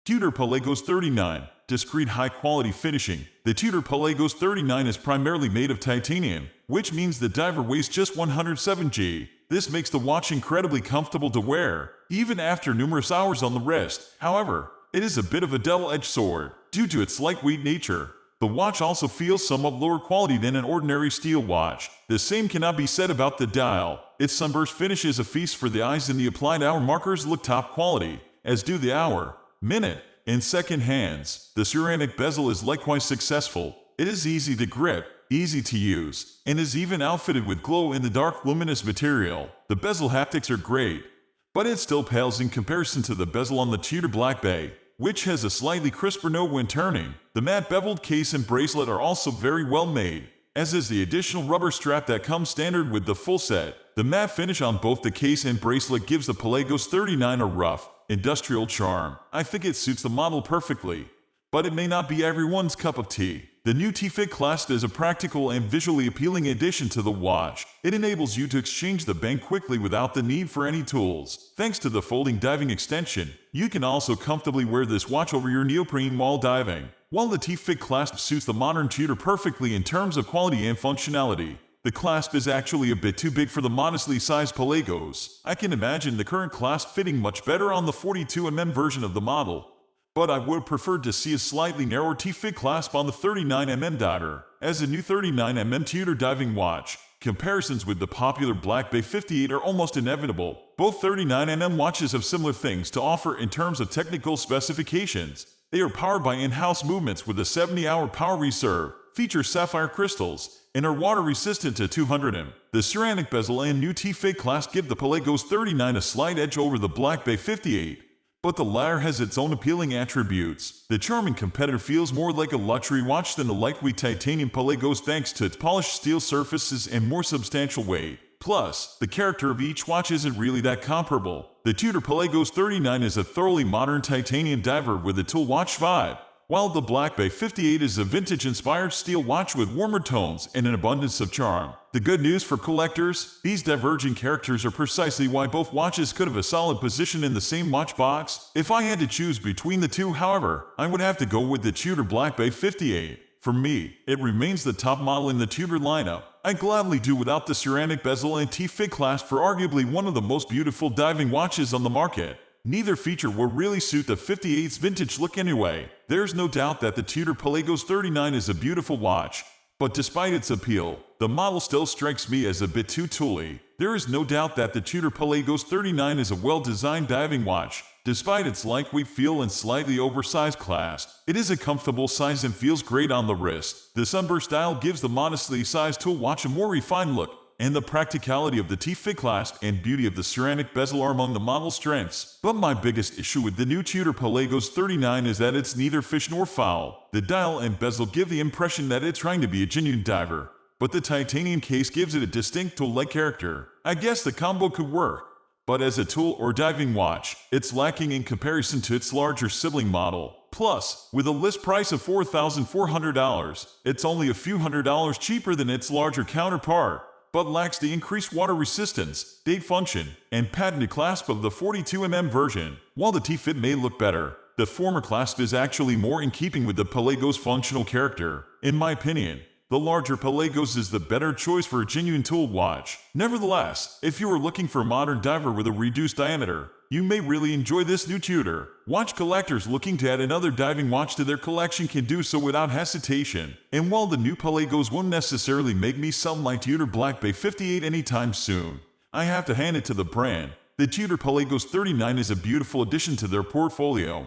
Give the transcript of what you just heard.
Tudor Pelagos 39. Discreet high-quality finishing. The Tudor Pelagos 39 is primarily made of titanium, which means the diver weighs just 107 g. This makes the watch incredibly comfortable to wear, even after numerous hours on the wrist. However, it is a bit of a double-edged sword, due to its lightweight nature. The watch also feels somewhat lower quality than an ordinary steel watch. The same cannot be said about the dial. Its sunburst finish is a feast for the eyes, and the applied hour markers look top quality, as do the hour, minute, and second hands. The ceramic bezel is likewise successful. It is easy to grip, easy to use, and is even outfitted with glow-in-the-dark luminous material. The bezel haptics are great, but it still pales in comparison to the bezel on the Tudor Black Bay, which has a slightly crisper note when turning. The matte beveled case and bracelet are also very well made, as is the additional rubber strap that comes standard with the full set. The matte finish on both the case and bracelet gives the Pelagos 39 a rough, industrial charm. I think it suits the model perfectly, but it may not be everyone's cup of tea. The new T-Fit clasp is a practical and visually appealing addition to the watch. It enables you to exchange the band quickly without the need for any tools. Thanks to the folding diving extension, you can also comfortably wear this watch over your neoprene while diving. While the T-Fit clasp suits the modern Tudor perfectly in terms of quality and functionality, the clasp is actually a bit too big for the modestly sized Pelagos. I can imagine the current clasp fitting much better on the 42mm version of the model, but I would prefer to see a slightly narrower T-Fit clasp on the 39mm diver. As a new 39mm Tudor diving watch, comparisons with the popular Black Bay 58 are almost inevitable. Both 39mm watches have similar things to offer in terms of technical specifications. They are powered by in-house movements with a 70-hour power reserve, feature sapphire crystals, and are water-resistant to 200 The ceramic bezel and new T-Fit clasp give the Pelagos 39 a slight edge over the Black Bay 58. But the latter has its own appealing attributes. The charming competitor feels more like a luxury watch than a lightweight titanium Pelagos thanks to its polished steel surfaces and more substantial weight. Plus, the character of each watch isn't really that comparable. The Tudor Pelagos 39 is a thoroughly modern titanium diver with a tool watch vibe, while the Black Bay 58 is a vintage-inspired steel watch with warmer tones and an abundance of charm. The good news for collectors: these diverging characters are precisely why both watches could have a solid position in the same watch box. If I had to choose between the two, however, I would have to go with the Tudor Black Bay 58. For me, it remains the top model in the Tudor lineup. I'd gladly do without the ceramic bezel and T-Fit clasp for arguably one of the most beautiful diving watches on the market. Neither feature will really suit the 58's vintage look anyway. There's no doubt that the Tudor Pelagos 39 is a beautiful watch, but despite its appeal, the model still strikes me as a bit too tooly. There is no doubt that the Tudor Pelagos 39 is a well-designed diving watch. Despite its lightweight feel and slightly oversized clasp, it is a comfortable size and feels great on the wrist. The sunburst dial gives the modestly sized tool watch a more refined look, and the practicality of the T-Fit clasp and beauty of the ceramic bezel are among the model's strengths. But my biggest issue with the new Tudor Pelagos 39 is that it's neither fish nor fowl. The dial and bezel give the impression that it's trying to be a genuine diver, but the titanium case gives it a distinct tool-like character. I guess the combo could work, but as a tool or diving watch, it's lacking in comparison to its larger sibling model. Plus, with a list price of $4,400, it's only a few $100s cheaper than its larger counterpart, but lacks the increased water resistance, date function, and patented clasp of the 42mm version. While the T-Fit may look better, the former clasp is actually more in keeping with the Pelagos' functional character. In my opinion, the larger Pelagos is the better choice for a genuine tool watch. Nevertheless, if you are looking for a modern diver with a reduced diameter, you may really enjoy this new Tudor. Watch collectors looking to add another diving watch to their collection can do so without hesitation. And while the new Pelagos won't necessarily make me sell my Tudor Black Bay 58 anytime soon, I have to hand it to the brand. The Tudor Pelagos 39 is a beautiful addition to their portfolio.